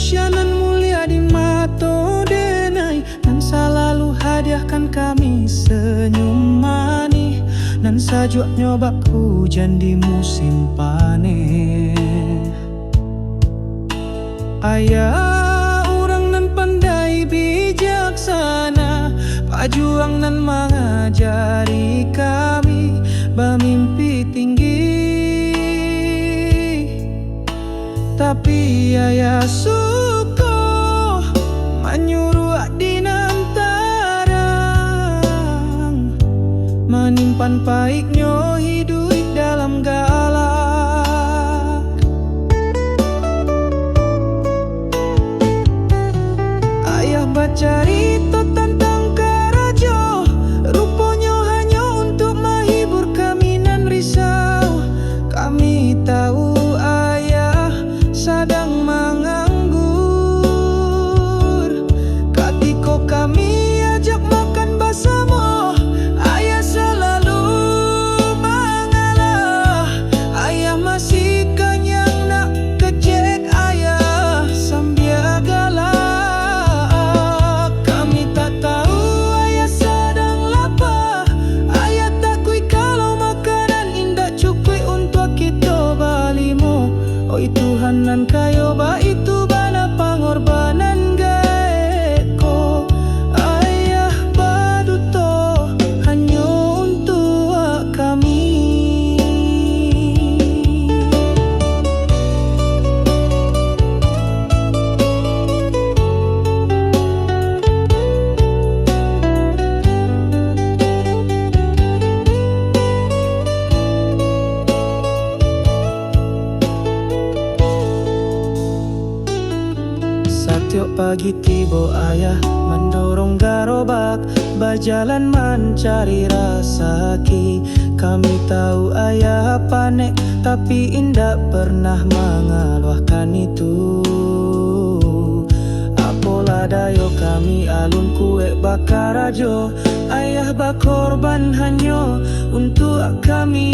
manusia nan mulia di mata denai, nan selalu hadiahkan kami senyum manis, nan sajuk nyobak hujan di musim panen. Ayah orang nan pandai bijaksana, pajuang nan mengajari kami bermimpi tinggi. Tapi ayah suka menyuruh di nantarang, menimpan pahitnya hidup dalam galak. Ayah bercerita tentang kerajo, rupanya hanya untuk menghibur kami nan risau. Kami tahu ayah sedang menganggur. Ketika kami ajak makan bersama, ayah selalu mengalah. Ayah masih kenyang nak kecek ayah sambil galak. Kami tak tahu ayah sedang lapar. Ayah takui kalau makanan indah cukup untuk kita berlima. Oi Tuhan nan kayo ba itu bana pengorbanan gaeko. Ayah baduto hanya untuk kami. Setiap pagi tiba ayah mendorong gerobak, berjalan mencari rezeki. Kami tahu ayah panik, tapi indah pernah mengeluhkan itu. Apalah dayo kami alun kue bakar ajo, ayah berkorban hanya untuk kami.